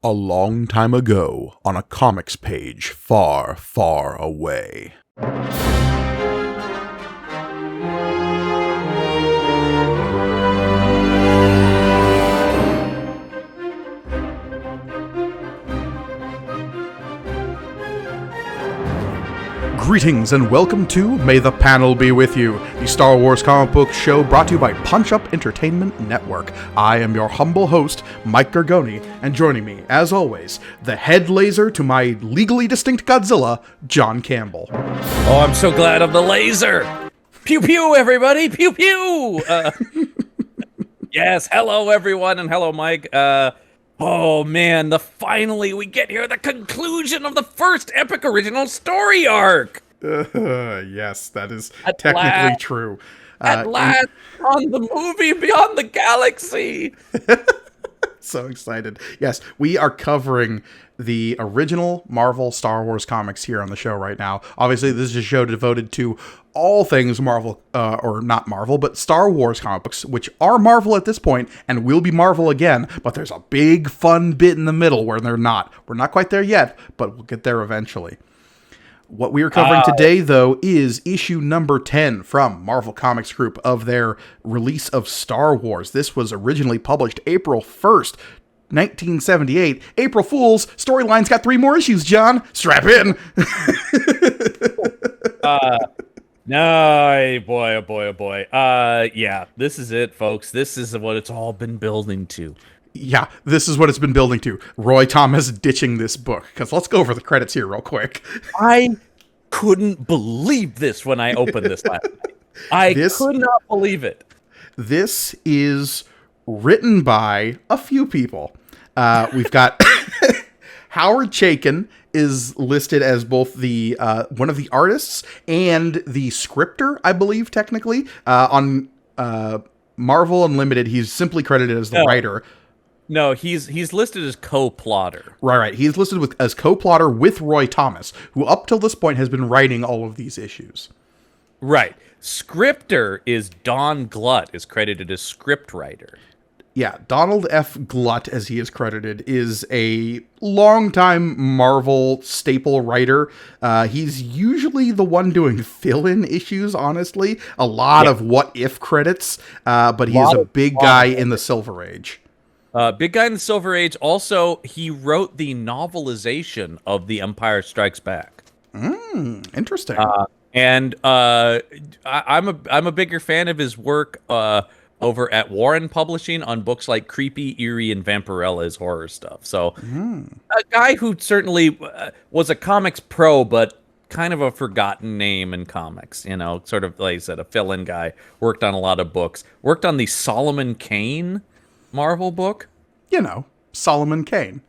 A long time ago, on a comics page far, far away. Greetings and welcome to May the Panel Be With You, the Star Wars comic book show brought to you by Punch Up Entertainment Network. I am your humble host, Mike Gargoni, and joining me, as always, the head laser to my legally distinct Godzilla, John Campbell. Oh, I'm so glad of the laser! Pew pew, everybody! Pew pew! Yes, hello everyone, and hello Mike. Oh man, finally we get here, the conclusion of the first epic original story arc! Yes, that is At technically last. true. At last, on the movie Beyond the Galaxy! So excited. Yes, we are covering the original Marvel Star Wars comics here on the show right now. Obviously, this is a show devoted to all things Marvel, or not Marvel, but Star Wars comic books, which are Marvel at this point and will be Marvel again, but there's a big fun bit in the middle where they're not. We're not quite there yet, but we'll get there eventually. What we are covering today, though, is issue number 10 from Marvel Comics Group of their release of Star Wars. This was originally published April 1st, 1978. April Fools, storyline's got 3 more issues, John. Strap in. No, boy, oh boy, oh boy. Yeah, this is it, folks. This is what it's all been building to. Yeah, this is what it's been building to. Roy Thomas ditching this book. Because let's go over the credits here real quick. I couldn't believe this when I opened this last night. I could not believe it. This is written by a few people. We've got Howard Chaykin is listed as both the one of the artists and the scripter, I believe, technically. On Marvel Unlimited, he's simply credited as the writer. No, he's listed as co-plotter. Right. He's listed as co-plotter with Roy Thomas, who up till this point has been writing all of these issues. Right. Scripter is Don Glut, is credited as scriptwriter. Yeah, Donald F. Glut, as he is credited, is a longtime Marvel staple writer. He's usually the one doing fill-in issues, honestly. A lot of what-if credits, but he's a big guy in the Silver Age. Big guy in the Silver Age. Also, he wrote the novelization of The Empire Strikes Back. Interesting. I'm a bigger fan of his work over at Warren Publishing on books like Creepy, Eerie, and Vampirella's horror stuff. So, a guy who certainly was a comics pro, but kind of a forgotten name in comics. You know, sort of like I said, a fill-in guy. Worked on a lot of books. Worked on the Solomon Kane Marvel book. You know, Solomon Kane.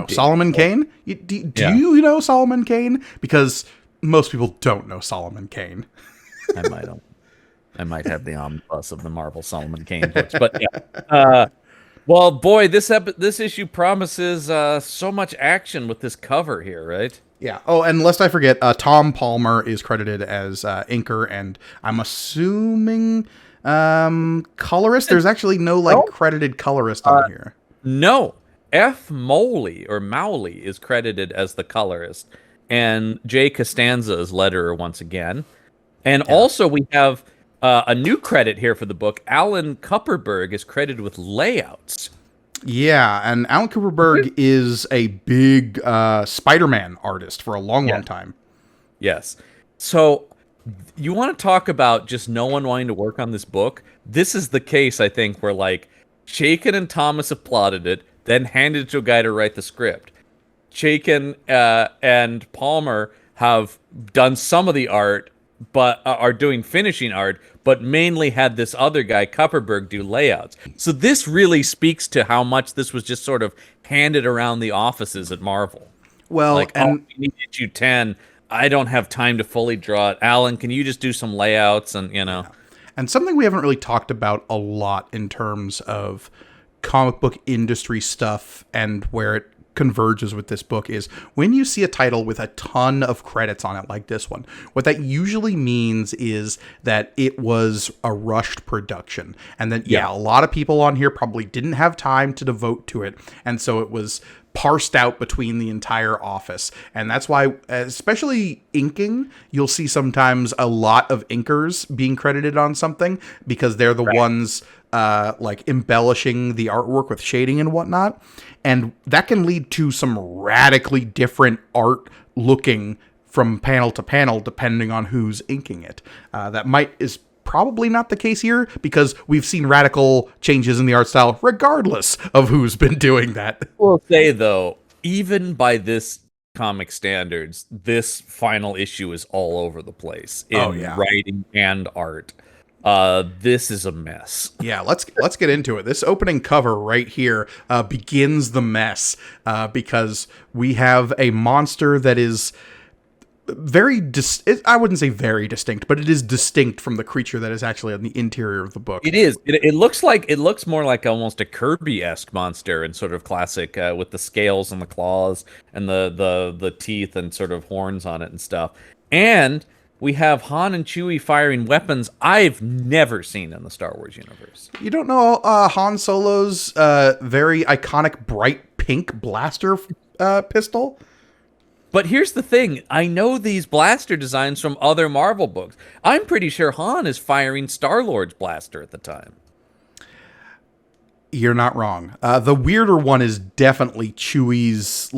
Solomon Kane? Do you know Solomon Kane? Because most people don't know Solomon Kane. I might have the omnibus of the Marvel Solomon Kane books. But yeah. Well, boy, this issue promises so much action with this cover here, right? Yeah. Oh, and lest I forget, Tom Palmer is credited as inker, and I'm assuming colorist. There's actually no credited colorist on here. No, F. Mowley is credited as the colorist, and Jay Costanza is letterer once again. And also we have a new credit here for the book. Alan Kupperberg is credited with layouts. Yeah, and Alan Kupperberg is a big Spider-Man artist for a long time. Yes. So you want to talk about just no one wanting to work on this book? This is the case, I think, where Chaykin and Thomas have plotted it, then handed it to a guy to write the script. Chaykin and Palmer have done some of the art, but are doing finishing art, but mainly had this other guy, Kupperberg, do layouts. So this really speaks to how much this was just sort of handed around the offices at Marvel. Well, we need issue 10. I don't have time to fully draw it. Alan, can you just do some layouts and, Yeah. And something we haven't really talked about a lot in terms of comic book industry stuff and where it converges with this book is when you see a title with a ton of credits on it like this one, what that usually means is that it was a rushed production, and that a lot of people on here probably didn't have time to devote to it, and so it was parsed out between the entire office. And that's why, especially inking, you'll see sometimes a lot of inkers being credited on something because they're the ones like embellishing the artwork with shading and whatnot. And that can lead to some radically different art looking from panel to panel depending on who's inking it. Is probably not the case here because we've seen radical changes in the art style regardless of who's been doing that. We'll say, though, even by this comic standards, this final issue is all over the place in writing and art. This is a mess. Yeah, let's get into it. This opening cover right here begins the mess because we have a monster that is I wouldn't say very distinct, but it is distinct from the creature that is actually on the interior of the book. It is. It looks more like almost a Kirby-esque monster and sort of classic with the scales and the claws and the teeth and sort of horns on it and stuff. And we have Han and Chewie firing weapons I've never seen in the Star Wars universe. You don't know Han Solo's very iconic bright pink blaster pistol? But here's the thing. I know these blaster designs from other Marvel books. I'm pretty sure Han is firing Star-Lord's blaster at the time. You're not wrong. The weirder one is definitely Chewie's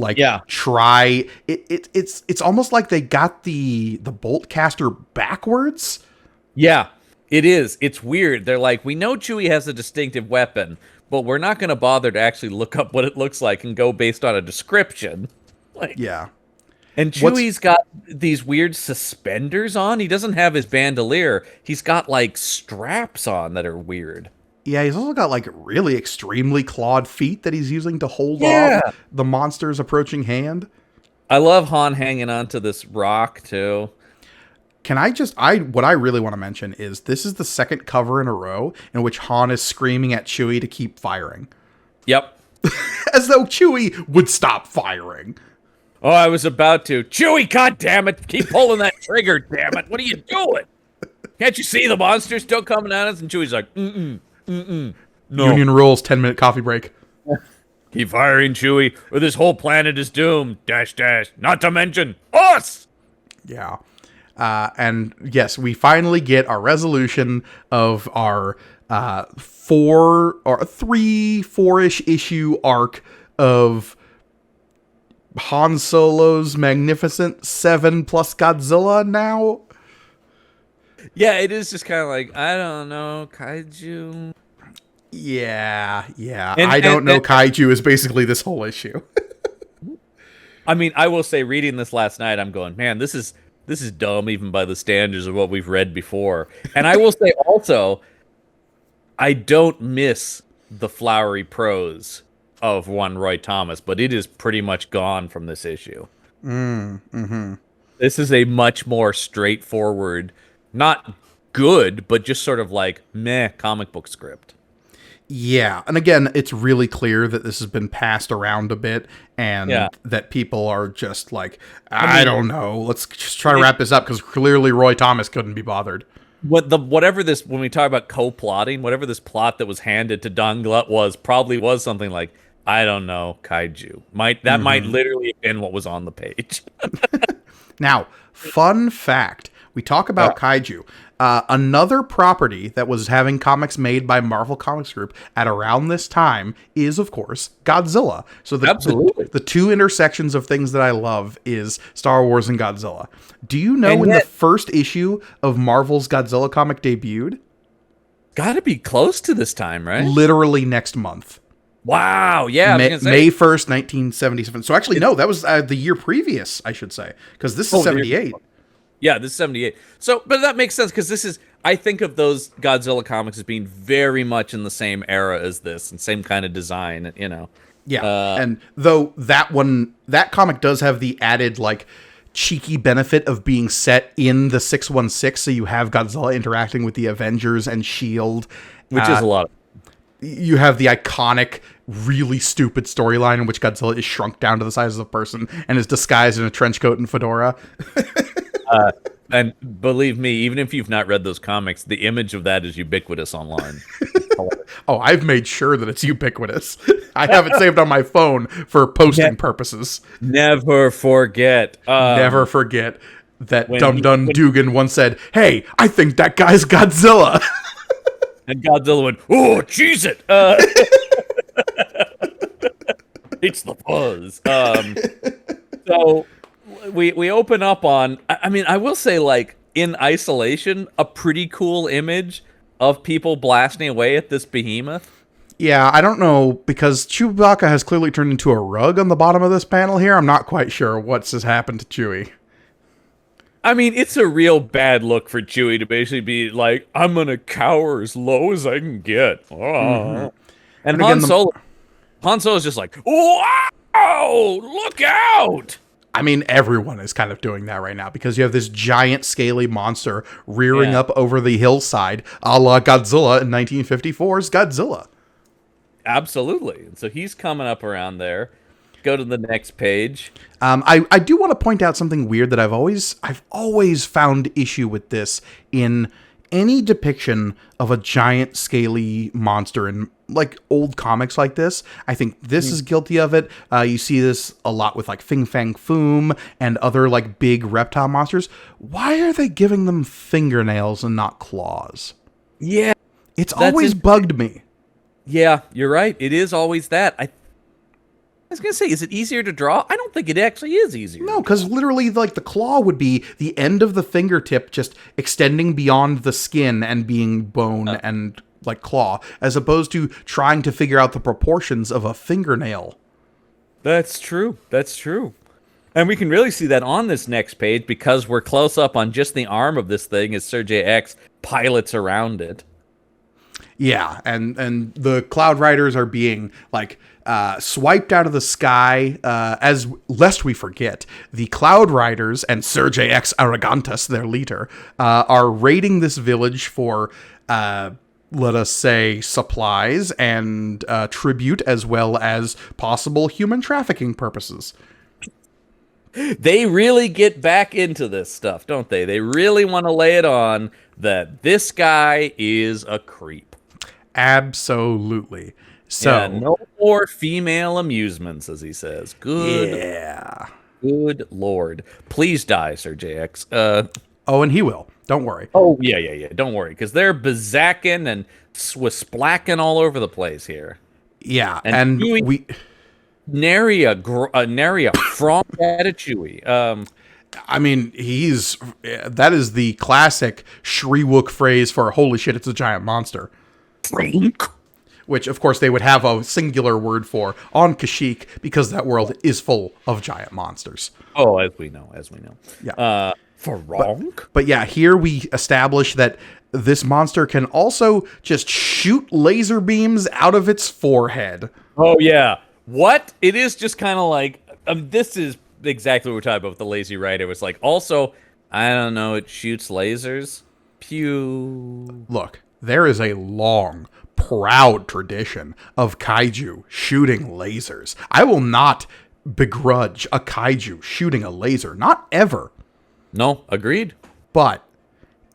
try. It's almost like they got the bolt caster backwards. Yeah, it is. It's weird. They're like, we know Chewie has a distinctive weapon, but we're not going to bother to actually look up what it looks like and go based on a description. Yeah. And Chewie's got these weird suspenders on. He doesn't have his bandolier. He's got, like, straps on that are weird. Yeah, he's also got, like, really extremely clawed feet that he's using to hold off the monster's approaching hand. I love Han hanging onto this rock, too. What I really want to mention is this is the second cover in a row in which Han is screaming at Chewie to keep firing. Yep. As though Chewie would stop firing. Oh, I was about to. Chewie, goddammit! Keep pulling that trigger, damn it! What are you doing? Can't you see the monster's still coming at us? And Chewie's like, no. Union rules, 10-minute coffee break. Keep firing, Chewie, or this whole planet is doomed. .. Not to mention us! Yeah. And yes, we finally get our resolution of our 4-ish issue arc of Han Solo's Magnificent 7 plus Godzilla now. Yeah, it is just kind of like, I don't know, Kaiju. Yeah. I don't know Kaiju is basically this whole issue. I mean, I will say, reading this last night, I'm going, man, this is dumb even by the standards of what we've read before. And I will say also, I don't miss the flowery prose of one Roy Thomas, but it is pretty much gone from this issue. This is a much more straightforward, not good, but just sort of like meh comic book script. Yeah, and again, it's really clear that this has been passed around a bit, and that people are just like, I don't know, let's just try to wrap this up, because clearly Roy Thomas couldn't be bothered. When we talk about co-plotting, whatever this plot that was handed to Don Glut probably was something like, I don't know, Kaiju. Might literally have been what was on the page. Now, fun fact. We talk about Kaiju. Another property that was having comics made by Marvel Comics Group at around this time is, of course, Godzilla. So the two intersections of things that I love is Star Wars and Godzilla. Do you know when the first issue of Marvel's Godzilla comic debuted? Gotta be close to this time, right? Literally next month. Wow, yeah. May 1st, 1977. So actually, no, that was the year previous, I should say, because this is 78. Yeah, this is 78. So, but that makes sense, because I think of those Godzilla comics as being very much in the same era as this, and same kind of design, you know. Yeah, and though that comic does have the added, like, cheeky benefit of being set in the 616, so you have Godzilla interacting with the Avengers and S.H.I.E.L.D. Which is a lot. You have the iconic, really stupid storyline in which Godzilla is shrunk down to the size of a person and is disguised in a trench coat and fedora. And believe me, even if you've not read those comics, the image of that is ubiquitous online. Oh, I've made sure that it's ubiquitous. I have it saved on my phone for posting purposes. Never forget. Never forget that when Dum Dugan once said, "Hey, I think that guy's Godzilla." And Godzilla went, "Oh, cheese it!" It's the buzz. So we open up on. I mean, I will say, like, in isolation, a pretty cool image of people blasting away at this behemoth. Yeah, I don't know, because Chewbacca has clearly turned into a rug on the bottom of this panel here. I'm not quite sure what's has happened to Chewie. I mean, it's a real bad look for Chewie to basically be like, "I'm gonna cower as low as I can get." And And Han again, Solo's just like, "Wow, look out!" I mean, everyone is kind of doing that right now, because you have this giant scaly monster rearing up over the hillside, a la Godzilla in 1954's Godzilla. Absolutely. And so he's coming up around there. Go to the next page. I do want to point out something weird that I've always found issue with this in any depiction of a giant scaly monster in like old comics like this. I think this is guilty of it. You see this a lot with like Fing Fang Foom and other like big reptile monsters. Why are they giving them fingernails and not claws? Yeah. It's always bugged me. Yeah, you're right. It is always that. I was going to say, is it easier to draw? I don't think it actually is easier. No, because literally, like, the claw would be the end of the fingertip just extending beyond the skin and being bone and, like, claw, as opposed to trying to figure out the proportions of a fingernail. That's true. That's true. And we can really see that on this next page because we're close up on just the arm of this thing as Sergei X pilots around it. Yeah, and the Cloud Riders are being, like, swiped out of the sky, lest we forget, the Cloud Riders and Sergei X Aragantus, their leader, are raiding this village for, let us say, supplies and tribute, as well as possible human trafficking purposes. They really get back into this stuff, don't they? They really want to lay it on that this guy is a creep. Absolutely. So yeah, no more female amusements, as he says. Good Lord. Please die, Sergei X. Oh, and he will. Don't worry. Oh, yeah. Don't worry, because they're bazzacking and splacking all over the place here. Yeah, and we... Nary a frog at a Chewie. I mean, that is the classic Shriwook phrase for holy shit, it's a giant monster. Frank. Which, of course, they would have a singular word for on Kashyyyk, because that world is full of giant monsters. Oh, as we know. Yeah. Frank? But yeah, here we establish that this monster can also just shoot laser beams out of its forehead. Oh, yeah. What? It is just kind of like, this is exactly what we're talking about with the Lazy Rider. It was like, also, I don't know, it shoots lasers. Pew. Look, there is a long, proud tradition of kaiju shooting lasers. I will not begrudge a kaiju shooting a laser. Not ever. No, agreed. But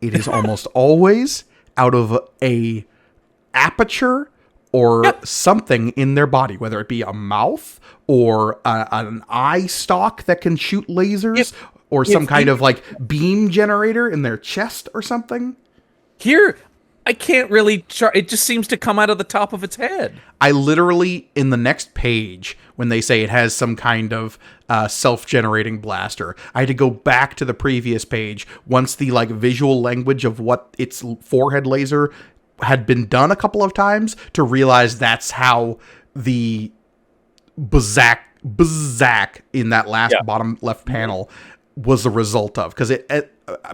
it is almost always out of a aperture or something in their body, whether it be a mouth or an eye stalk that can shoot lasers, or some kind of like beam generator in their chest or something. Here, I can't really... It just seems to come out of the top of its head. I literally, in the next page, when they say it has some kind of self-generating blaster, I had to go back to the previous page once the like visual language of what its forehead laser had been done a couple of times to realize that's how the bazzack in that last bottom left panel was the result of. Because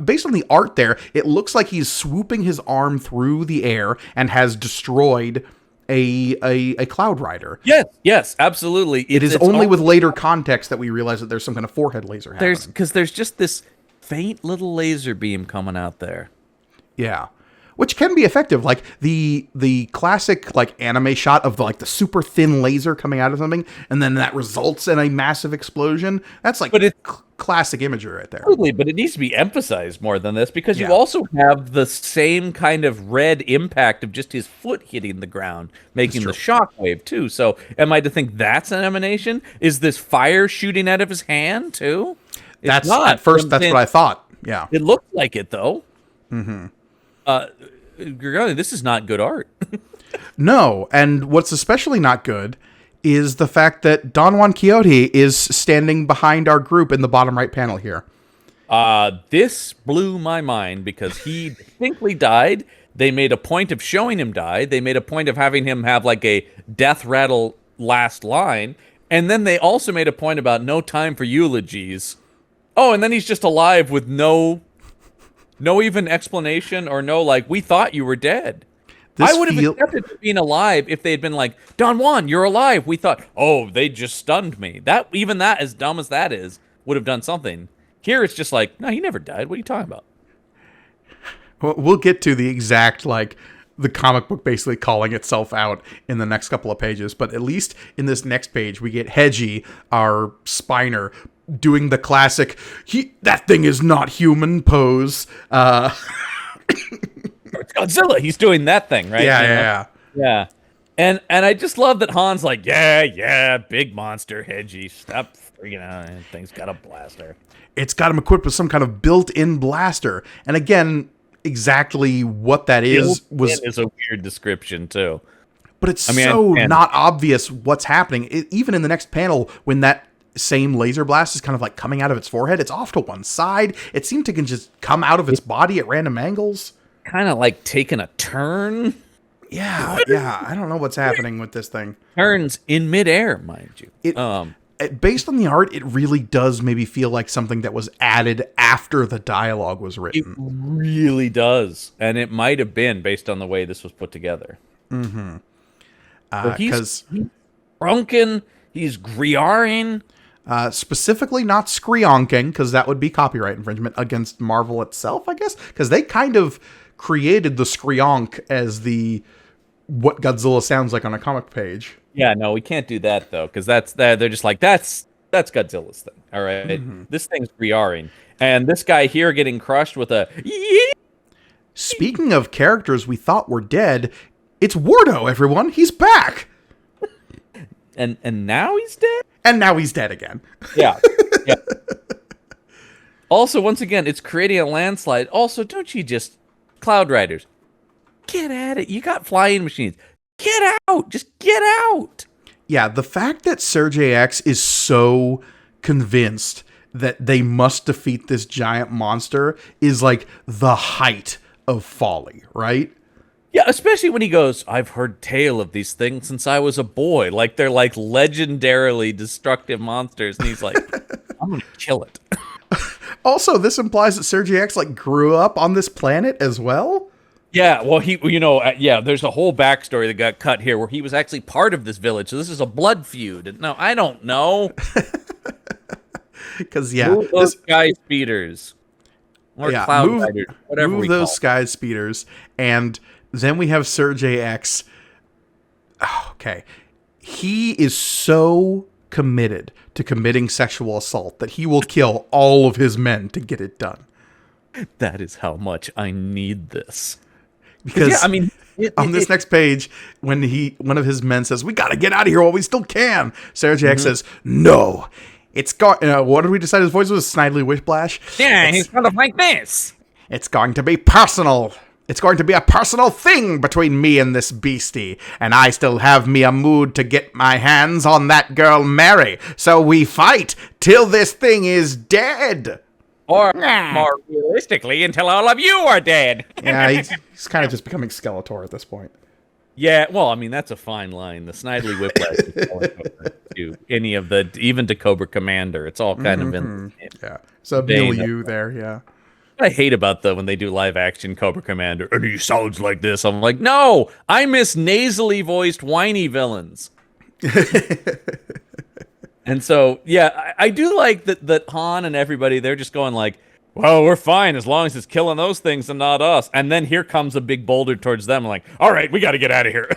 based on the art there, it looks like he's swooping his arm through the air and has destroyed a Cloud Rider. Yes, absolutely. It's only with later context that we realize that there's some kind of forehead laser happening. Because there's just this faint little laser beam coming out there. Yeah. Which can be effective, like the classic like anime shot of the super thin laser coming out of something, and then that results in a massive explosion. That's like classic imagery right there. Absolutely, but it needs to be emphasized more than this because Yeah. you also have the same kind of red impact of just his foot hitting the ground, making the shockwave too. So, am I to think that's an emanation? Is this fire shooting out of his hand too? It's That's not. at first. That's what I thought. Yeah. It looked like it though. Gregorian, this is not good art. No, and what's especially not good is the fact that Don Juan Quixote is standing behind our group in the bottom right panel here. This blew my mind because he distinctly died. They made a point of showing him die. They made a point of having him have like a death rattle last line. And then they also made a point about no time for eulogies. Oh, and then he's just alive with no even explanation or no, like, we thought you were dead. I would have accepted being alive if they had been like, Don Juan, you're alive. We thought, oh, they just stunned me. Even that, as dumb as that is, would have done something. Here it's just like, no, he never died. What are you talking about? Well, we'll get to the exact, like, the comic book basically calling itself out in the next couple of pages. But at least in this next page, we get Hedgie, our Spiner, doing the classic, that thing is not human pose. It's Godzilla. He's doing that thing, right? Yeah. And I just love that Han's like, yeah, big monster, Hedgie. Stop freaking out. That thing's got a blaster. It's got him equipped with some kind of built-in blaster. And again, exactly what that is is a weird description too. But it's not obvious what's happening. Even in the next panel, when that same laser blast is kind of like coming out of its forehead, it's off to one side. It seemed to just come out of its body at random angles. Kind of like taking a turn. Yeah. I don't know what's happening with this thing. Turns in midair, mind you. Based on the art, it really does maybe feel like something that was added after the dialogue was written. It really does. And it might have been based on the way this was put together. Mm-hmm. He's drunken. He's griaring. Specifically not screonking, because that would be copyright infringement against Marvel itself, I guess. Because they kind of created the screonk as what Godzilla sounds like on a comic page. Yeah, no, we can't do that though, because they're just like that's Godzilla's thing. All right, This thing's griaring, and this guy here getting crushed with a. Speaking of characters we thought were dead, it's Wardo. Everyone, he's back. And now he's dead. And now he's dead again. Yeah. Also, once again, it's creating a landslide. Also, don't you just Cloud Riders? Get at it. You got flying machines. Get out. Just get out. Yeah, the fact that Sergei X is so convinced that they must defeat this giant monster is like the height of folly, right? Yeah, especially when he goes, I've heard tale of these things since I was a boy. Like, they're like legendarily destructive monsters. And he's like, I'm going to kill it. Also, this implies that Sergei X like grew up on this planet as well. Yeah, well, there's a whole backstory that got cut here where he was actually part of this village. So this is a blood feud. No, I don't know. Because, yeah. Move those sky speeders. Or cloud riders, whatever move those sky speeders. And then we have Sergei X. Okay. He is so committed to committing sexual assault that he will kill all of his men to get it done. That is how much I need this. Because on this next page, when one of his men says, "We got to get out of here while we still can," Sergei X says, "No, it's what did we decide his voice was? Snidely Whiplash? Yeah, he's kind of like this. It's going to be personal. It's going to be a personal thing between me and this beastie, and I still have me a mood to get my hands on that girl Mary. So we fight till this thing is dead." Or, more realistically, until all of you are dead. Yeah, he's kind of just becoming Skeletor at this point. Yeah, well, I mean, that's a fine line. The Snidely Whiplash is to any of even to Cobra Commander. It's all kind of in. Yeah, so milieu there, yeah. What I hate about when they do live action Cobra Commander, and he sounds like this. I'm like, no, I miss nasally voiced whiny villains. And so, yeah, I do like that Han and everybody, they're just going like, well, we're fine as long as it's killing those things and not us. And then here comes a big boulder towards them. I'm like, all right, we got to get out of here.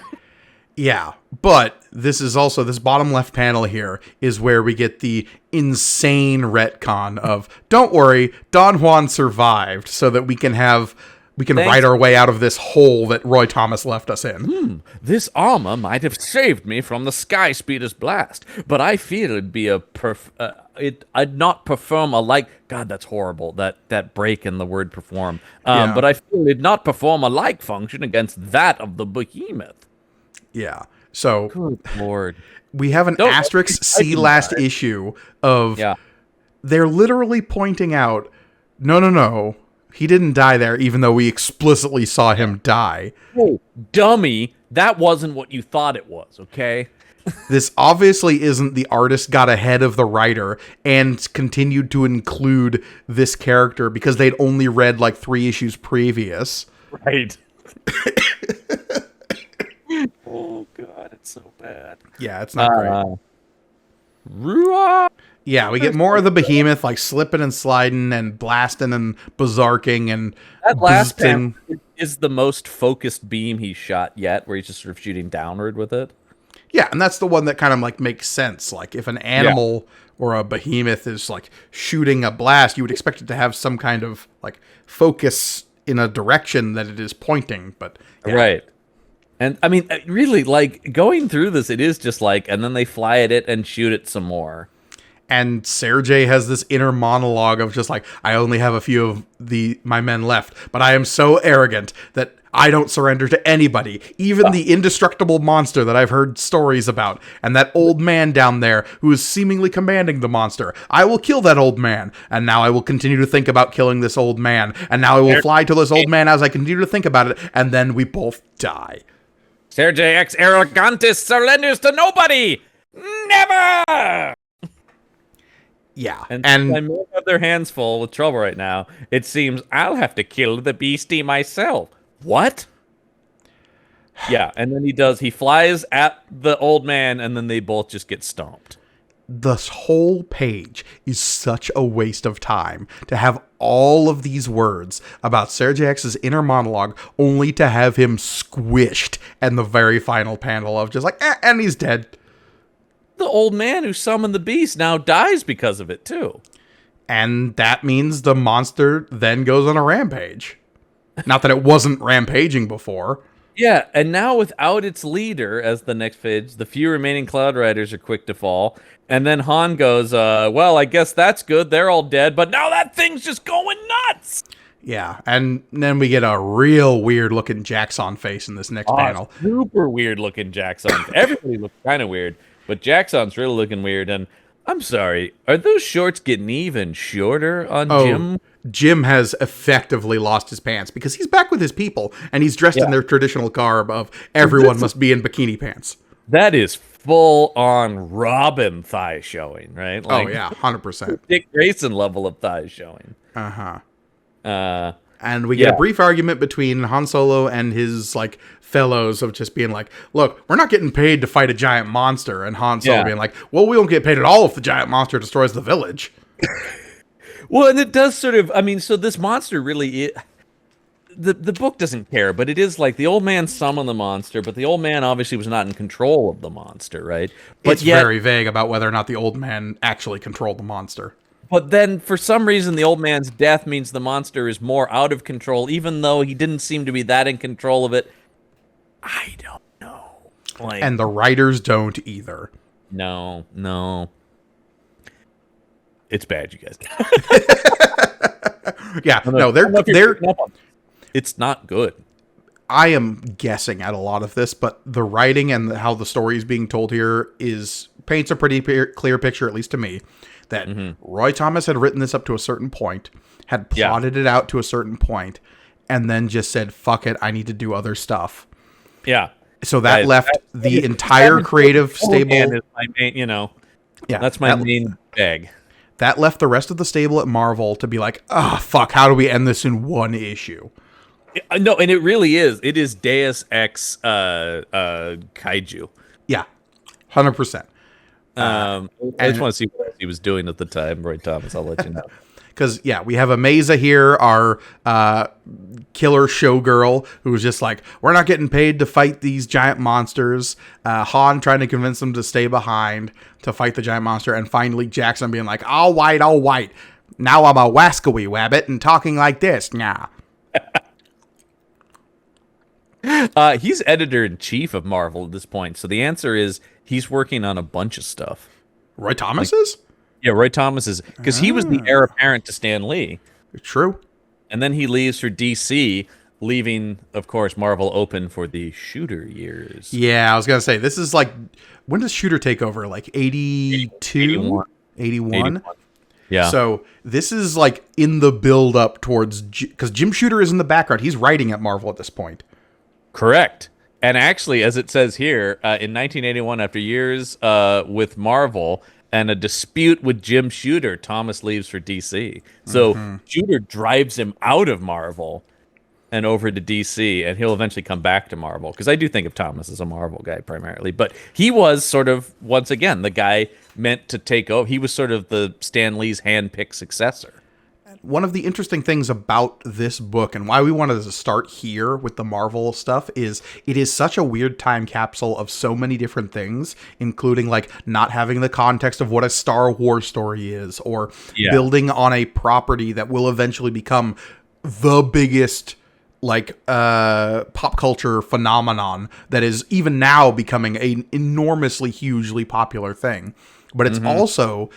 Yeah, but this is also this bottom left panel here is where we get the insane retcon of don't worry, Don Juan survived so that we can Thanks. write our way out of this hole that Roy Thomas left us in. This armor might have saved me from the Sky Speeder's blast, but I fear I'd not perform a like. God, that's horrible. That break in the word perform. Yeah. But I feel it'd not perform a like function against that of the behemoth. Yeah. So Good lord. we have an Don't- asterisk I C can last die. issue of Yeah. they're literally pointing out, no, he didn't die there, even though we explicitly saw him die. Hey, dummy, that wasn't what you thought it was, okay? This obviously isn't the artist got ahead of the writer and continued to include this character because they'd only read like 3 issues previous. Right. Oh god, it's so bad. Yeah, it's not great. Ruah! Yeah, we get more of the behemoth like slipping and sliding and blasting and berserking and That last boosting. panel is the most focused beam he's shot yet, where he's just sort of shooting downward with it. Yeah, and that's the one that kind of like makes sense. Like if an animal or a behemoth is like shooting a blast, you would expect it to have some kind of like focus in a direction that it is pointing, but yeah. Right. And I mean, really, like going through this, it is just like, and then they fly at it and shoot it some more. And Sergei has this inner monologue of just like, I only have a few of my men left, but I am so arrogant that I don't surrender to anybody, even the indestructible monster that I've heard stories about, and that old man down there who is seemingly commanding the monster. I will kill that old man, and now I will continue to think about killing this old man, and now I will fly to this old man as I continue to think about it, and then we both die. Sergei X Arrogantis surrenders to nobody! Never! Yeah, And and I may have their hands full with trouble right now. It seems I'll have to kill the beastie myself. What? Yeah, and then he flies at the old man, and then they both just get stomped. this whole page is such a waste of time to have all of these words about Sergei X's inner monologue only to have him squished in the very final panel of just like, and he's dead. The old man who summoned the beast now dies because of it, too. And that means the monster then goes on a rampage. Not that it wasn't rampaging before. Yeah, and now without its leader as the next page, the few remaining Cloud Riders are quick to fall. And then Han goes, well, I guess that's good. They're all dead, but now that thing's just going nuts. Yeah, and then we get a real weird-looking Jackson face in this next panel. Super weird-looking Jackson. Everybody looks kind of weird, but Jackson's really looking weird. And I'm sorry, are those shorts getting even shorter on Jim? Jim has effectively lost his pants because he's back with his people, and he's dressed in their traditional garb of everyone must be in bikini pants. That is full-on Robin thigh showing, right? Oh, yeah, 100%. Dick Grayson level of thigh showing. Uh-huh. Uh, And we get a brief argument between Han Solo and his, like, fellows of just being like, look, we're not getting paid to fight a giant monster. And Han Solo being like, well, we won't get paid at all if the giant monster destroys the village. Well, and it does sort of, I mean, so this monster really, the book doesn't care, but it is like the old man summoned the monster, but the old man obviously was not in control of the monster, right? But It's very vague about whether or not the old man actually controlled the monster. But then, for some reason, the old man's death means the monster is more out of control, even though he didn't seem to be that in control of it. I don't know. Like, And the writers don't either. No. It's bad, you guys. Yeah, no, they're It's not good. I am guessing at a lot of this, but the writing and how the story is being told here paints a pretty clear picture, at least to me, that Roy Thomas had written this up to a certain point, had plotted it out to a certain point, and then just said, fuck it, I need to do other stuff. Yeah. So that left the entire creative stable. Is my main, that's my main bag. That left the rest of the stable at Marvel to be like, fuck, how do we end this in one issue? No, and it really is. It is Deus Ex Kaiju. Yeah, 100%. I just want to see what he was doing at the time, Roy Thomas. I'll let you know. because we have Amaza here, our killer showgirl, who's just like, we're not getting paid to fight these giant monsters. Han trying to convince them to stay behind to fight the giant monster, and finally Jackson being like, all white. Now I'm a wascoey wabbit and talking like this. Nah. He's editor-in-chief of Marvel at this point, so the answer is he's working on a bunch of stuff. Roy Thomas is? Yeah, Roy Thomas is, because he was the heir apparent to Stan Lee. True. And then he leaves for DC, leaving, of course, Marvel open for the Shooter years. Yeah, I was going to say, this is like, when does Shooter take over? Like 82? 81? Yeah. So this is like in the build up towards, because Jim Shooter is in the background. He's writing at Marvel at this point. Correct. And actually, as it says here, in 1981, after years with Marvel and a dispute with Jim Shooter, Thomas leaves for DC. So Shooter drives him out of Marvel and over to DC, and he'll eventually come back to Marvel. Because I do think of Thomas as a Marvel guy primarily. But he was sort of, once again, the guy meant to take over. He was sort of the Stan Lee's hand-picked successor. One of the interesting things about this book and why we wanted to start here with the Marvel stuff is it is such a weird time capsule of so many different things, including like not having the context of what a Star Wars story is, or building on a property that will eventually become the biggest like pop culture phenomenon that is even now becoming an enormously hugely popular thing. But it's also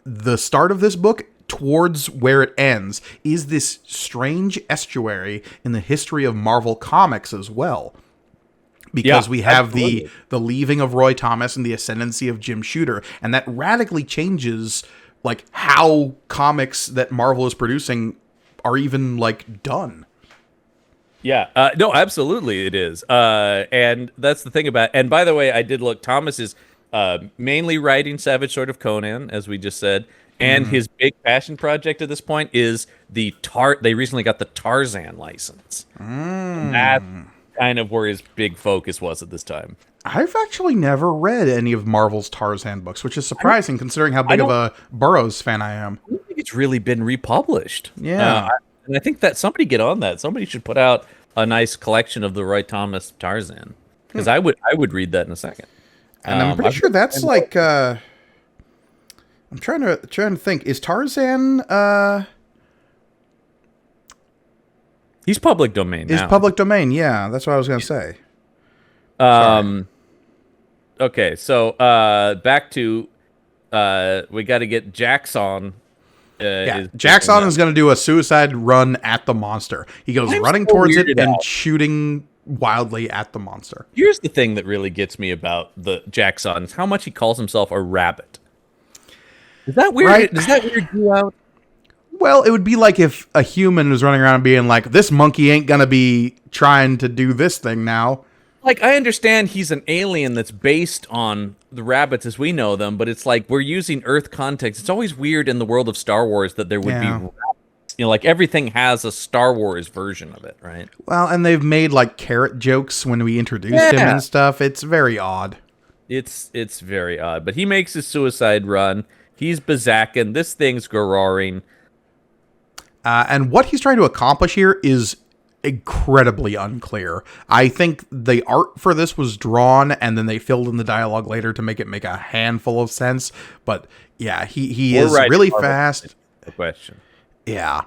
the start of this book towards where it ends is this strange estuary in the history of Marvel Comics as well. Because we have the leaving of Roy Thomas and the ascendancy of Jim Shooter, and that radically changes like how comics that Marvel is producing are even like done. Yeah, no, absolutely it is. And that's the thing about, and by the way, I did look, Thomas is mainly writing Savage Sword of Conan, as we just said. And his big passion project at this point is they recently got the Tarzan license. And that's kind of where his big focus was at this time. I've actually never read any of Marvel's Tarzan books, which is surprising considering how big of a Burroughs fan I am. I don't think it's really been republished. Yeah. And I think that somebody get on that. Somebody should put out a nice collection of the Roy Thomas Tarzan. Because I would read that in a second. And I'm pretty sure that's like... I'm trying to think. Is Tarzan? He's public domain now. Is public domain? Yeah, that's what I was gonna say. Okay, so back to we got to get Jackson. Jackson is gonna do a suicide run at the monster. He goes running towards it and shooting wildly at the monster. Here's the thing that really gets me about the Jackson: is how much he calls himself a rabbit. Is that weird? Right? Does that weird you out? Well, it would be like if a human was running around being like, this monkey ain't gonna be trying to do this thing now. Like, I understand he's an alien that's based on the rabbits as we know them, but it's like we're using Earth context. It's always weird in the world of Star Wars that there would be rabbits. You know, like everything has a Star Wars version of it, right? Well, and they've made like carrot jokes when we introduced him and stuff. It's very odd. It's very odd. But he makes his suicide run. He's Bazakin. This thing's roaring. And what he's trying to accomplish here is incredibly unclear. I think the art for this was drawn, and then they filled in the dialogue later to make it make a handful of sense. But yeah, he is really fast. The question. Yeah.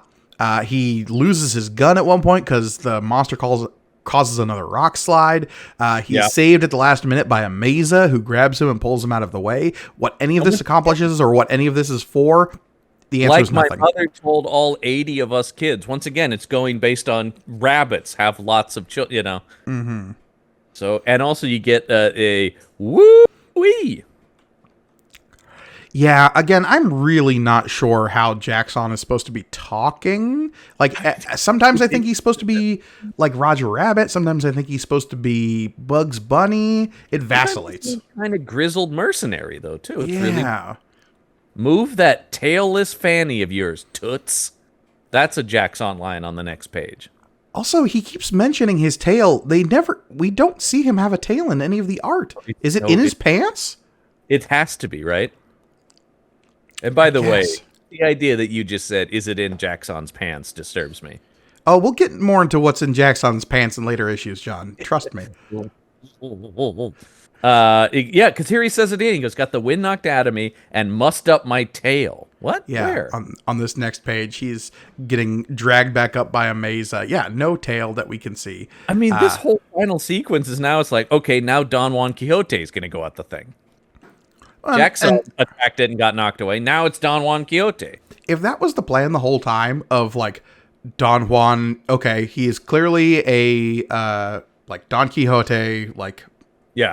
He loses his gun at one point because the monster causes another rock slide. He's saved at the last minute by Amaza, who grabs him and pulls him out of the way. What any of this accomplishes or what any of this is for, the answer is nothing. Like my mother told all 80 of us kids. Once again, it's going based on rabbits have lots of children, you know. Mm-hmm. So, and also you get a woo-wee. Yeah, again, I'm really not sure how Jackson is supposed to be talking. Like, sometimes I think he's supposed to be like Roger Rabbit. Sometimes I think he's supposed to be Bugs Bunny. It vacillates. Kind of grizzled mercenary, though, too. It's yeah. Really... Move that tailless fanny of yours, toots. That's a Jackson line on the next page. Also, he keeps mentioning his tail. We don't see him have a tail in any of the art. Is it in his pants? It has to be, right? And by the way, the idea that you just said, "Is it in Jackson's pants?" disturbs me. Oh, we'll get more into what's in Jackson's pants in later issues, John. Trust me. Yeah, because here he says it again. He goes, "Got the wind knocked out of me and mussed up my tail." What? Yeah, Where? on this next page, he's getting dragged back up by a maze. Yeah, no tail that we can see. I mean, this whole final sequence is now. It's like, okay, now Don Juan Quixote is going to go at the thing. Jackson attacked it and got knocked away. Now it's Don Juan Quixote. If that was the plan the whole time of like Don Juan, okay, he is clearly a like Don Quixote, like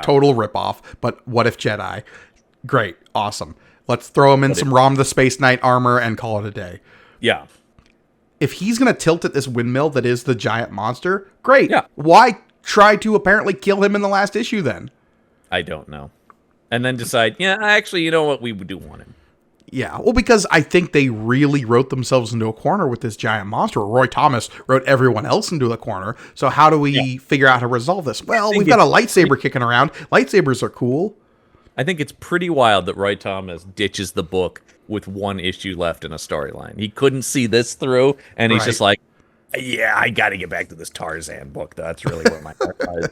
total ripoff. But what if Jedi? Great, awesome. Let's throw him in some Rom the Space Knight armor and call it a day. Yeah. If he's gonna tilt at this windmill that is the giant monster, great. Yeah. Why try to apparently kill him in the last issue then? I don't know. And then decide, yeah, actually, you know what? We do want him. Yeah, well, because I think they really wrote themselves into a corner with this giant monster. Roy Thomas wrote everyone else into a corner. So how do we figure out how to resolve this? Well, we've got a lightsaber kicking around. Lightsabers are cool. I think it's pretty wild that Roy Thomas ditches the book with one issue left in a storyline. He couldn't see this through, and he's just like, yeah, I got to get back to this Tarzan book. That's really where my heart is.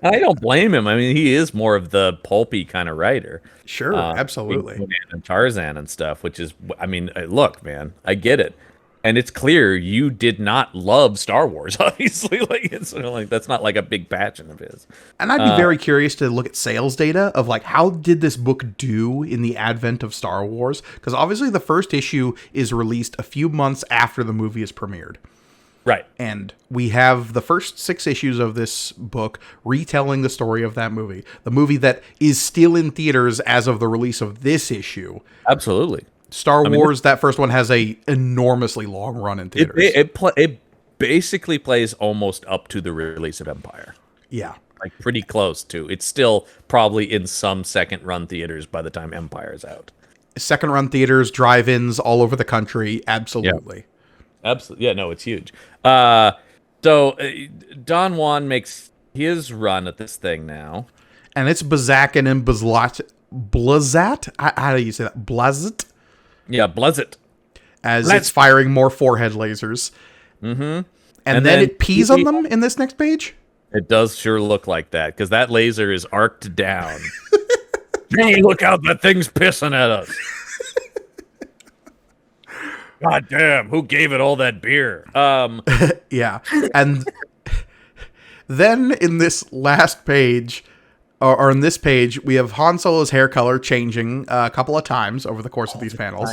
And I don't blame him. I mean, he is more of the pulpy kind of writer. Sure, absolutely. And Tarzan and stuff, which is, I mean, look, man, I get it. And it's clear you did not love Star Wars, obviously. Like, it's sort of like, that's not like a big passion of his. And I'd be very curious to look at sales data of like, how did this book do in the advent of Star Wars? Because obviously the first issue is released a few months after the movie is premiered. Right. And we have the first 6 issues of this book retelling the story of that movie. The movie that is still in theaters as of the release of this issue. Absolutely. Star Wars, that first one has a enormously long run in theaters. It basically plays almost up to the release of Empire. Yeah. Like pretty close to. It's still probably in some second run theaters by the time Empire's out. Second run theaters, drive-ins all over the country. Absolutely. Yeah. Absolutely. Yeah, no, it's huge. So Don Juan makes his run at this thing now. And it's Bazakin and Blazat? How do you say that? Blazat? Yeah, Blazat. As it's firing more forehead lasers. Mm-hmm. And then it pees on them in this next page? It does sure look like that, because that laser is arced down. Hey, look out, that thing's pissing at us. God damn, who gave it all that beer? Yeah. And then in this last page, or in this page, we have Han Solo's hair color changing a couple of times over the course of these panels.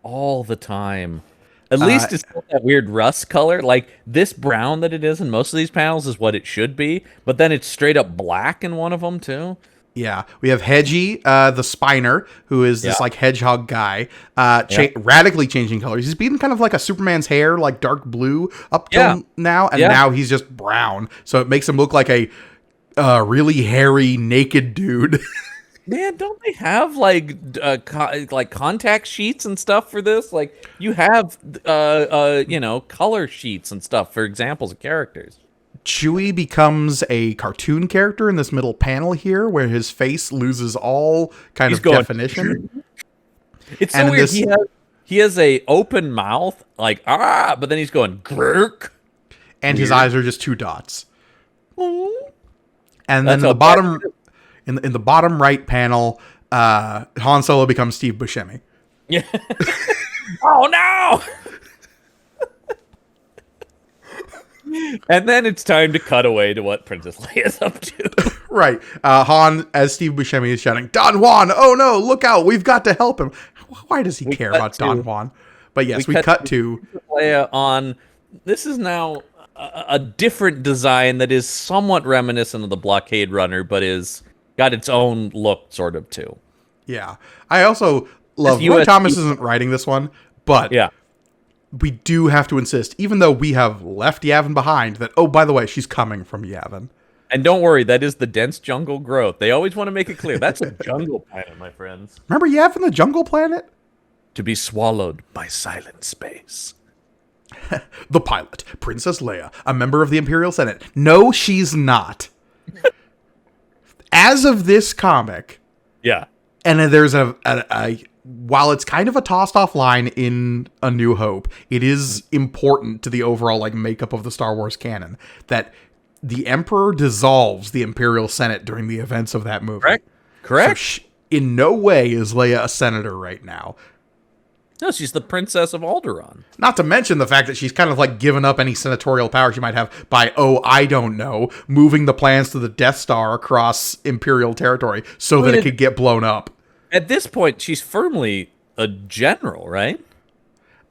All the time. At least it's not that weird rust color. Like, this brown that it is in most of these panels is what it should be, but then it's straight up black in one of them, too. Yeah, we have Hedgie, the Spiner, who is this like hedgehog guy, radically changing colors. He's been kind of like a Superman's hair, like dark blue up till now, and now he's just brown. So it makes him look like a really hairy, naked dude. Man, don't they have like contact sheets and stuff for this? Like, you have color sheets and stuff for examples of characters. Chewie becomes a cartoon character in this middle panel here, where his face loses all kind of definition. It's so weird. He has a open mouth, like but then he's going grrk, and his eyes are just 2 dots. And then in the bottom, in the bottom right panel, Han Solo becomes Steve Buscemi. Yeah. Oh no! And then it's time to cut away to what Princess Leia's up to. Right. Han, as Steve Buscemi, is shouting, "Don Juan! Oh no, look out! We've got to help him." Why does he care about Don Juan? But yes, we cut to Leia on. This is now a different design that is somewhat reminiscent of the Blockade Runner, but is got its own look, sort of, too. Yeah. I also love... Roy Thomas isn't writing this one, but... Yeah. We do have to insist, even though we have left Yavin behind, that, oh, by the way, she's coming from Yavin. And don't worry, that is the dense jungle growth. They always want to make it clear. That's a jungle planet, my friends. Remember Yavin, the jungle planet? To be swallowed by silent space. The pilot, Princess Leia, a member of the Imperial Senate. No, she's not. As of this comic... Yeah. And there's a while it's kind of a tossed off line in A New Hope, it is important to the overall like makeup of the Star Wars canon that the Emperor dissolves the Imperial Senate during the events of that movie. Correct. So in no way is Leia a senator right now. No, she's the Princess of Alderaan. Not to mention the fact that she's kind of like given up any senatorial power she might have by, I don't know, moving the plans to the Death Star across Imperial territory so that it could get blown up. At this point, she's firmly a general, right?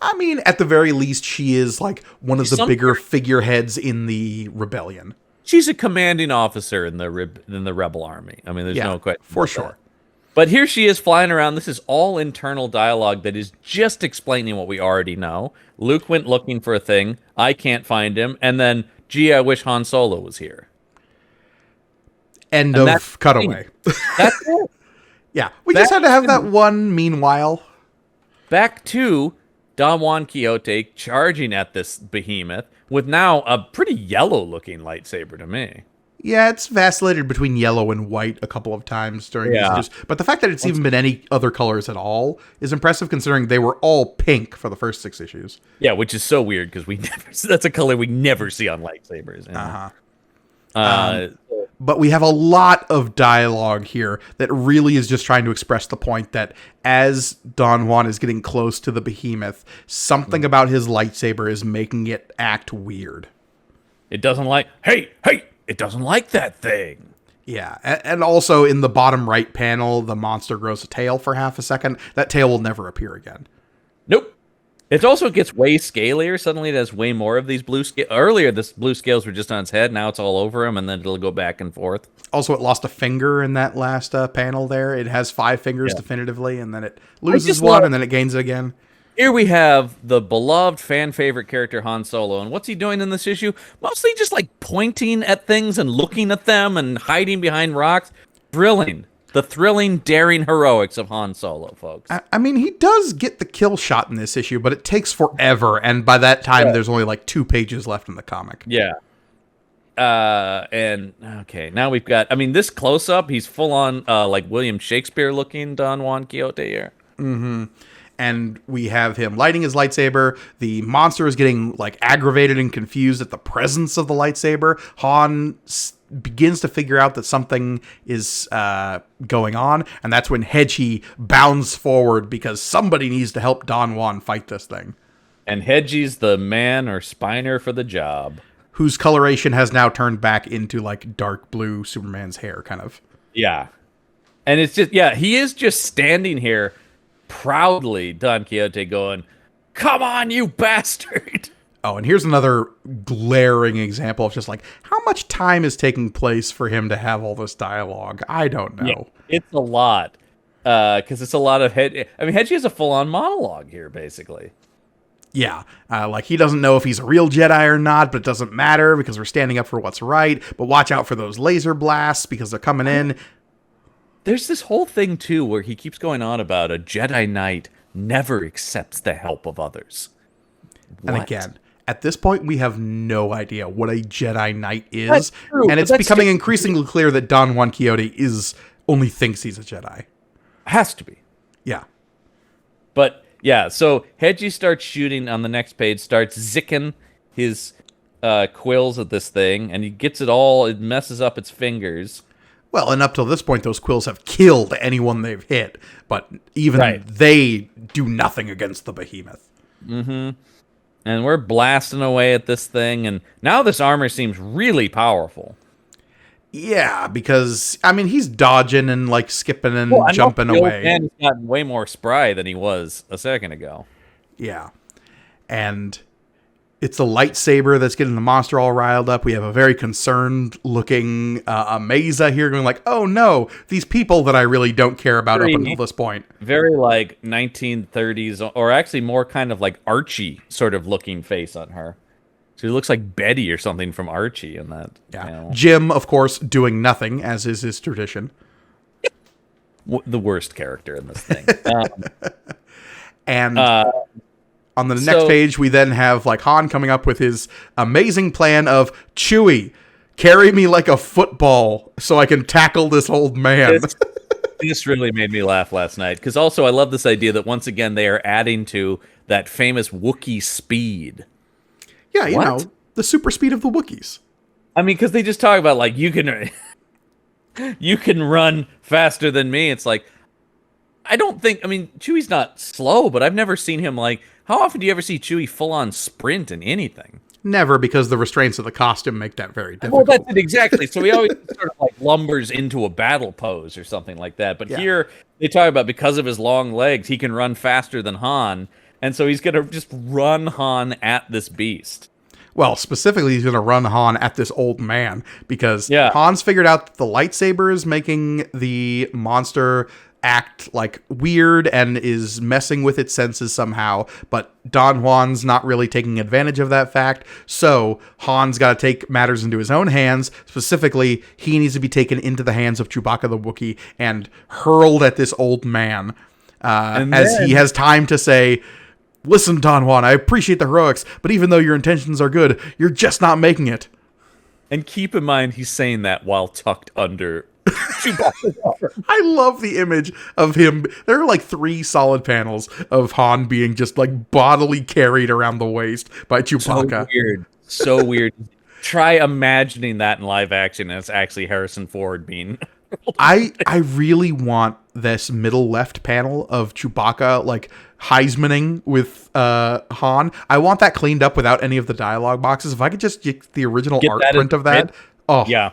I mean, at the very least, she is like one of the bigger figureheads in the rebellion. She's a commanding officer in the rebel army. I mean, there's no question. For sure. But here she is flying around. This is all internal dialogue that is just explaining what we already know. Luke went looking for a thing. I can't find him. And then, gee, I wish Han Solo was here. End of cutaway. That's it. Yeah, we just had to have that one meanwhile. Back to Don Juan Quixote charging at this behemoth with now a pretty yellow-looking lightsaber to me. Yeah, it's vacillated between yellow and white a couple of times during these issues. But the fact that it's even been any other colors at all is impressive considering they were all pink for the first 6 issues. Yeah, which is so weird because that's a color we never see on lightsabers. But we have a lot of dialogue here that really is just trying to express the point that as Don Juan is getting close to the behemoth, something about his lightsaber is making it act weird. It doesn't like, hey, it doesn't like that thing. Yeah, and also in the bottom right panel, the monster grows a tail for half a second. That tail will never appear again. Nope. It also gets way scalier. Suddenly it has way more of these blue scales. Earlier, the blue scales were just on its head. Now it's all over him, and then it'll go back and forth. Also, it lost a finger in that last panel there. It has 5 fingers definitively, and then it loses one, and then it gains it again. Here we have the beloved fan favorite character Han Solo, and what's he doing in this issue? Mostly just like pointing at things and looking at them and hiding behind rocks. Thrilling. The thrilling, daring heroics of Han Solo, folks. I mean, he does get the kill shot in this issue, but it takes forever, and by that time, there's only like 2 pages left in the comic. Yeah. And, okay, now we've got, I mean, this close-up, he's full-on, like, William Shakespeare-looking Don Juan Quixote here. Mm-hmm. And we have him lighting his lightsaber. The monster is getting, like, aggravated and confused at the presence of the lightsaber. Han begins to figure out that something is going on, and that's when Hedgie bounds forward because somebody needs to help Don Juan fight this thing. And Hedgie's the man or spiner for the job. Whose coloration has now turned back into, like, dark blue Superman's hair, kind of. Yeah. And it's just, yeah, he is just standing here proudly, Don Quixote, going, "Come on, you bastard!" Oh, and here's another glaring example of just like how much time is taking place for him to have all this dialogue. I don't know. Yeah, it's a lot. Because it's a lot of Hedgie. I mean, Hedgie has a full-on monologue here, basically. Yeah, like he doesn't know if he's a real Jedi or not, but it doesn't matter because we're standing up for what's right. But watch out for those laser blasts because they're coming in. There's this whole thing, too, where he keeps going on about a Jedi Knight never accepts the help of others. What? And again, at this point, we have no idea what a Jedi Knight is. True, and it's becoming increasingly clear that Don Juan Quixote only thinks he's a Jedi. Has to be. Yeah. But, yeah, so Hedgie starts shooting on the next page, starts zicking his quills at this thing, and he gets it all, it messes up its fingers. Well, and up till this point, those quills have killed anyone they've hit, but even they do nothing against the behemoth. Mm-hmm. And we're blasting away at this thing, and now this armor seems really powerful. Yeah, because, I mean, he's dodging and, like, skipping and jumping away. And he's gotten way more spry than he was a second ago. Yeah. And it's the lightsaber that's getting the monster all riled up. We have a very concerned-looking Mesa here going like, oh, no, these people that I really don't care about up until this point. Very, like, 1930s, or actually more kind of like Archie sort of looking face on her. She looks like Betty or something from Archie in that. Yeah. Panel. Jim, of course, doing nothing, as is his tradition. The worst character in this thing. And on the next page, we then have like Han coming up with his amazing plan of Chewie, carry me like a football so I can tackle this old man. This really made me laugh last night because also I love this idea that once again they are adding to that famous Wookiee speed. Yeah, you What? know, the super speed of the Wookiees. I mean, because they just talk about like you can run faster than me. It's like I don't think. I mean, Chewie's not slow, but I've never seen him like. How often do you ever see Chewie full on sprint in anything? Never, because the restraints of the costume make that very Well, difficult. that's it exactly. So he always sort of like lumbers into a battle pose or something like that. But Yeah. here they talk about because of his long legs, he can run faster than Han, and so he's gonna just run Han at this beast. Well, specifically, he's going to run Han at this old man because Yeah. Han's figured out that the lightsaber is making the monster act like weird and is messing with its senses somehow, but Don Juan's not really taking advantage of that fact, so Han's got to take matters into his own hands. Specifically, he needs to be taken into the hands of Chewbacca the Wookiee and hurled at this old man as he has time to say, "Listen, Don Juan, I appreciate the heroics, but even though your intentions are good, you're just not making it." And keep in mind, he's saying that while tucked under Chewbacca's arm. I love the image of him. There are like 3 solid panels of Han being just like bodily carried around the waist by Chewbacca. So weird. So weird. Try imagining that in live action, and it's actually Harrison Ford being. I really want this middle left panel of Chewbacca like Heismaning with Han. I want that cleaned up without any of the dialogue boxes. If I could just get the original Get art that in print of that, print? oh Yeah.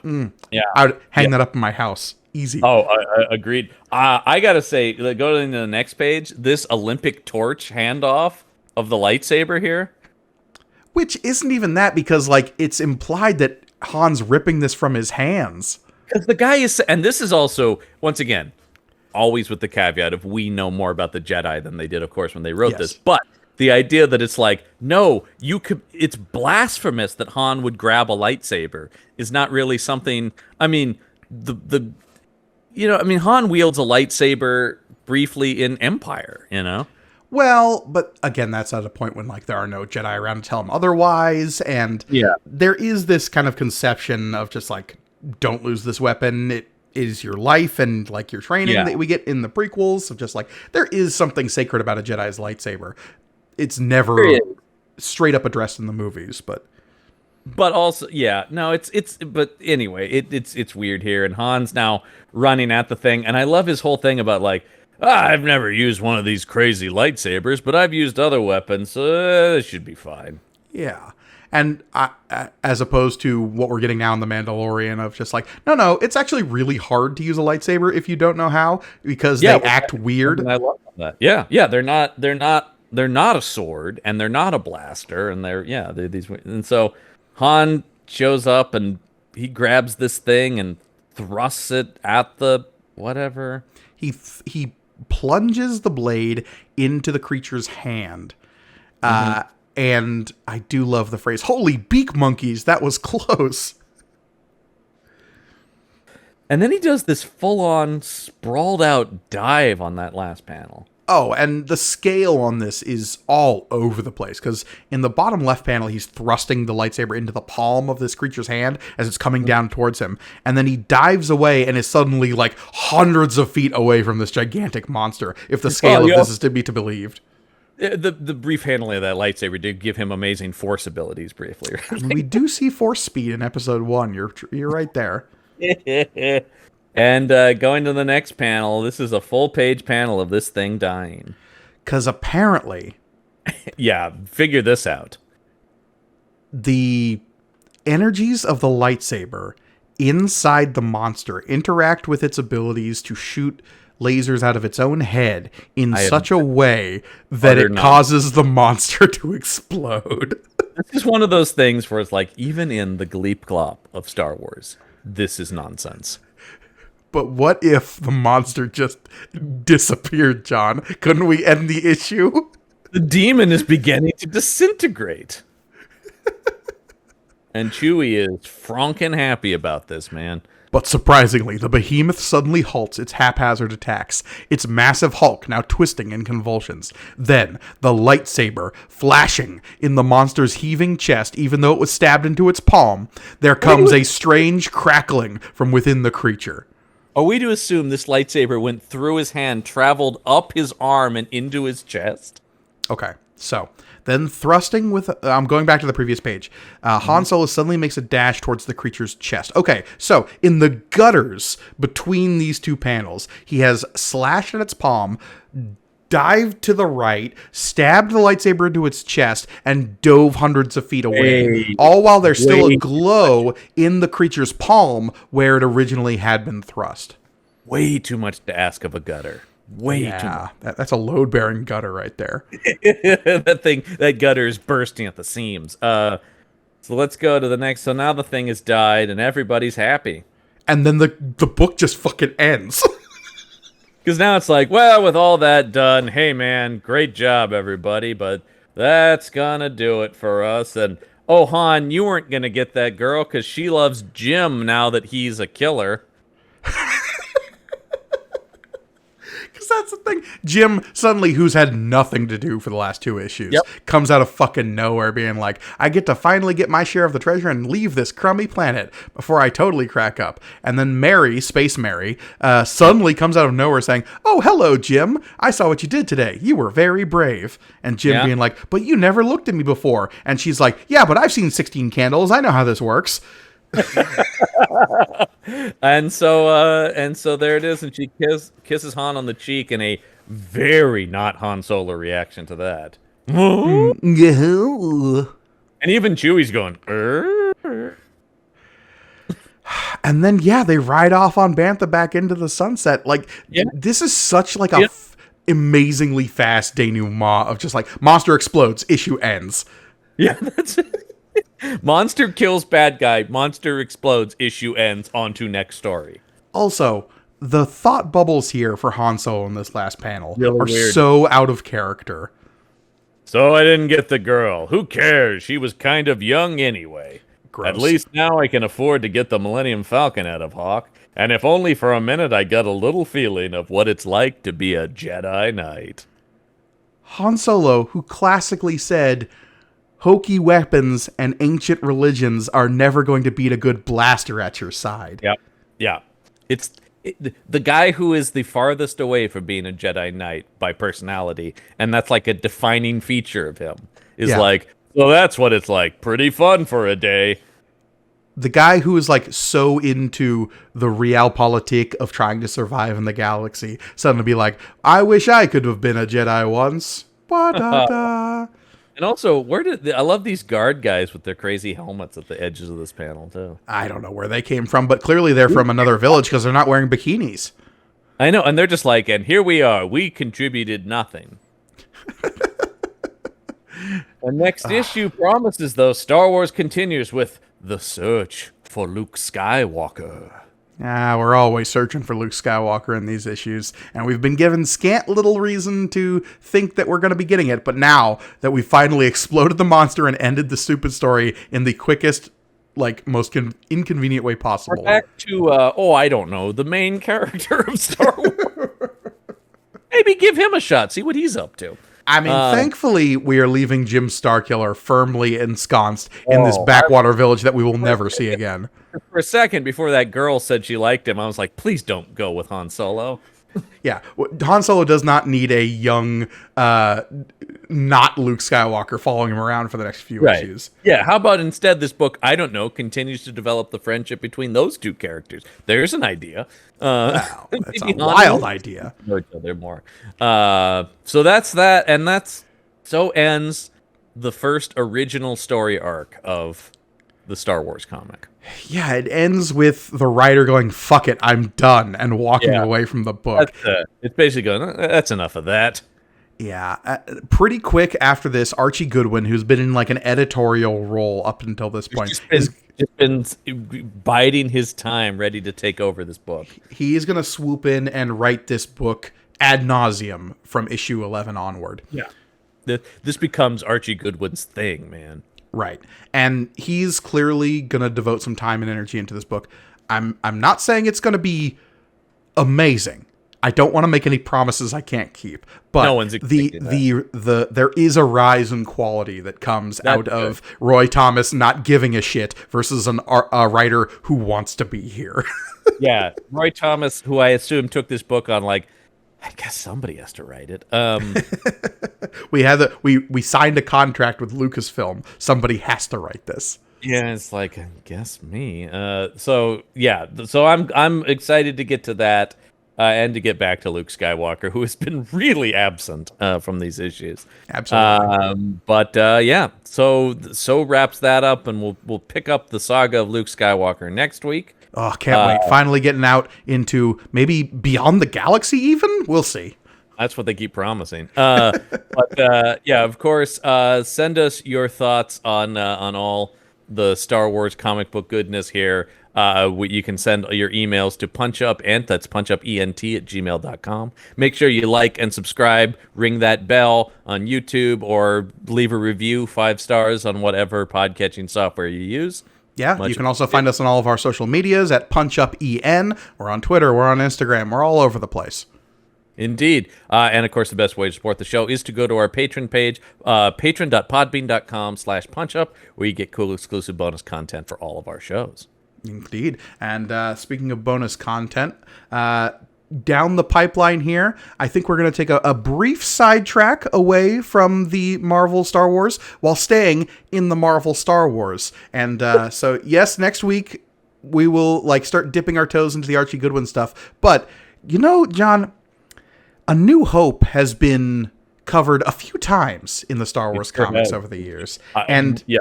Yeah. I'd hang that up in my house. Easy. Oh, agreed. I gotta say, go to the next page. This Olympic torch handoff of the lightsaber here. Which isn't even that, because like it's implied that Han's ripping this from his hands. Because the guy is, and this is also, once again, always with the caveat of we know more about the Jedi than they did, of course, when they wrote Yes. this. But the idea that it's like, no, you could, it's blasphemous that Han would grab a lightsaber is not really something. I mean, Han wields a lightsaber briefly in Empire, you know? Well, but again, that's at a point when like there are no Jedi around to tell him otherwise, and Yeah. there is this kind of conception of just like, don't lose this weapon. It is your life and like your training that we get in the prequels. Of just like there is something sacred about a Jedi's lightsaber. It's never straight up addressed in the movies, But also, yeah, no, but anyway, it's weird here, and Han's now running at the thing, and I love his whole thing about like, I've never used one of these crazy lightsabers, but I've used other weapons, so it should be fine. yeah. And as opposed to what we're getting now in The Mandalorian of just like, no, it's actually really hard to use a lightsaber if you don't know how, because they act weird. And I love that. Yeah, they're not a sword, and they're not a blaster, and they're these, and so Han shows up and he grabs this thing and thrusts it at the whatever. He plunges the blade into the creature's hand. And I do love the phrase, "Holy beak monkeys, that was close." And then he does this full-on sprawled out dive on that last panel. Oh, and the scale on this is all over the place, because in the bottom left panel, he's thrusting the lightsaber into the palm of this creature's hand as it's coming down towards him. And then he dives away and is suddenly like hundreds of feet away from this gigantic monster, if the scale of this is to be believed. The brief handling of that lightsaber did give him amazing force abilities briefly. We do see force speed in episode 1. You're right there. And going to the next panel, this is a full-page panel of this thing dying. Because apparently, yeah, figure this out. The energies of the lightsaber inside the monster interact with its abilities to shoot lasers out of its own head in such a way that it causes the monster to explode. This is one of those things where it's like, even in the gleep glop of Star Wars, this is nonsense. But what if the monster just disappeared, John? Couldn't we end the issue? The demon is beginning to disintegrate. And Chewie is franken happy about this, man. But surprisingly, the behemoth suddenly halts its haphazard attacks, its massive hulk now twisting in convulsions. Then, the lightsaber flashing in the monster's heaving chest, even though it was stabbed into its palm, there comes a strange crackling from within the creature. Are we to assume this lightsaber went through his hand, traveled up his arm, and into his chest? Okay, so then thrusting with... I'm going back to the previous page. Han Solo suddenly makes a dash towards the creature's chest. Okay, so in the gutters between these two panels, he has slashed at its palm, dived to the right, stabbed the lightsaber into its chest, and dove hundreds of feet away. All while there's still a glow in the creature's palm where it originally had been thrust. Way too much to ask of a gutter. Way too much. That's a load-bearing gutter right there. That gutter is bursting at the seams. So let's go to the next. So now the thing has died, and everybody's happy. And then the book just fucking ends. Because now it's like, well, with all that done, hey, man, great job, everybody, but that's gonna do it for us. And, oh, Han, you weren't gonna get that girl because she loves Jim now that he's a killer. Because that's the thing. Jim, suddenly, who's had nothing to do for the last 2 issues, Yep. comes out of fucking nowhere being like, I get to finally get my share of the treasure and leave this crummy planet before I totally crack up. And then Mary, Space Mary, suddenly comes out of nowhere saying, oh, hello, Jim. I saw what you did today. You were very brave. And Jim being like, but you never looked at me before. And she's like, yeah, but I've seen 16 Candles. I know how this works. And so there it is, and she kisses Han on the cheek in a very not Han Solo reaction to that. And even Chewie's going, And then, they ride off on Bantha back into the sunset. Like, this is such like a amazingly fast denouement of just like, monster explodes, issue ends. Yeah, that's it. Monster kills bad guy, monster explodes, issue ends, on to next story. Also, the thought bubbles here for Han Solo in this last panel Really are weird. so out of character. So I didn't get the girl. Who cares? She was kind of young anyway. Gross. At least now I can afford to get the Millennium Falcon out of Hawk. And if only for a minute I got a little feeling of what it's like to be a Jedi Knight. Han Solo, who classically said, hokey weapons and ancient religions are never going to beat a good blaster at your side. Yep. Yeah. The guy who is the farthest away from being a Jedi Knight by personality, and that's like a defining feature of him, is like, well, that's what it's like. Pretty fun for a day. The guy who is like so into the realpolitik of trying to survive in the galaxy suddenly be like, I wish I could have been a Jedi once. Ba-da-da. And also, I love these guard guys with their crazy helmets at the edges of this panel, too. I don't know where they came from, but clearly they're from another village because they're not wearing bikinis. I know, and they're just like, and here we are. We contributed nothing. The next issue promises, though, Star Wars continues with the search for Luke Skywalker. We're always searching for Luke Skywalker in these issues, and we've been given scant little reason to think that we're going to be getting it, but now that we finally exploded the monster and ended the stupid story in the quickest, like, most inconvenient way possible. We're back to, I don't know, the main character of Star Wars. Maybe give him a shot, see what he's up to. I mean, thankfully, we are leaving Jim Starkiller firmly ensconced in this backwater village that we will never see again. For a second, before that girl said she liked him, I was like, please don't go with Han Solo. Yeah, Han Solo does not need a young, not Luke Skywalker following him around for the next few issues. Yeah, how about instead this book, I don't know, continues to develop the friendship between those two characters? There's an idea. Wow, that's a wild idea. Know each other more. So that's that, and so ends the first original story arc of the Star Wars comic. Yeah, it ends with the writer going, fuck it, I'm done, and walking away from the book. It's basically going, that's enough of that. Yeah, pretty quick after this, Archie Goodwin, who's been in like an editorial role up until this point, just been biding his time, ready to take over this book. He is going to swoop in and write this book ad nauseum from issue 11 onward. Yeah. This becomes Archie Goodwin's thing, man. Right. And he's clearly going to devote some time and energy into this book. I'm not saying it's going to be amazing. I don't want to make any promises I can't keep, but No one's expecting there is a rise in quality that comes That's out of Roy Thomas not giving a shit versus a writer who wants to be here. Yeah, Roy Thomas, who I assume took this book on, like, I guess somebody has to write it. We signed a contract with Lucasfilm. Somebody has to write this. Yeah, it's like, I guess me. So I'm excited to get to that and to get back to Luke Skywalker, who has been really absent from these issues. Absolutely. Yeah, so wraps that up, and we'll pick up the saga of Luke Skywalker next week. Oh, can't wait. Finally getting out into maybe beyond the galaxy even? We'll see. That's what they keep promising. Yeah, of course, send us your thoughts on all the Star Wars comic book goodness here. You can send your emails to punchupent, that's punchupent@gmail.com. Make sure you like and subscribe, ring that bell on YouTube, or leave a review, 5 stars on whatever podcatching software you use. Yeah, you can also find us on all of our social medias at punchupen. We're on Twitter, we're on Instagram, we're all over the place. Indeed. And of course, the best way to support the show is to go to our Patreon page, patreon.podbean.com/punchup, where you get cool exclusive bonus content for all of our shows. Indeed. And speaking of bonus content, down the pipeline here, I think we're going to take a brief sidetrack away from the Marvel Star Wars while staying in the Marvel Star Wars. And so, yes, next week we will start dipping our toes into the Archie Goodwin stuff. But, John, A New Hope has been covered a few times in the Star Wars comics over the years. And yeah.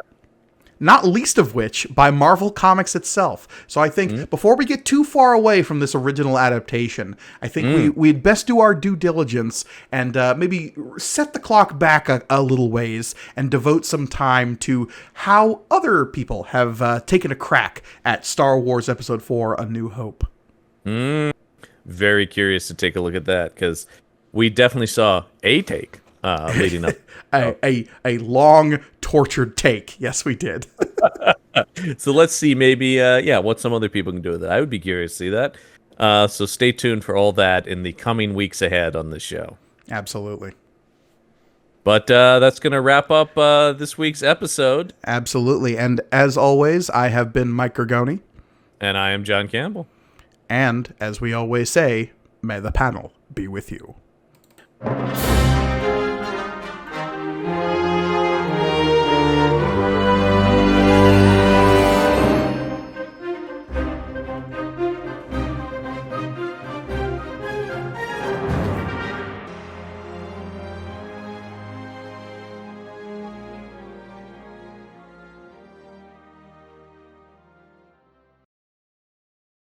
Not least of which by Marvel Comics itself. So I think before we get too far away from this original adaptation, I think we'd best do our due diligence and maybe set the clock back a little ways and devote some time to how other people have taken a crack at Star Wars Episode 4, A New Hope. Very curious to take a look at that, because we definitely saw a take leading up. A long, tortured take. Yes, we did. So let's see, maybe, what some other people can do with it. I would be curious to see that. So stay tuned for all that in the coming weeks ahead on this show. Absolutely. But that's going to wrap up this week's episode. Absolutely. And as always, I have been Mike Gorgoni. And I am John Campbell. And, as we always say, may the panel be with you.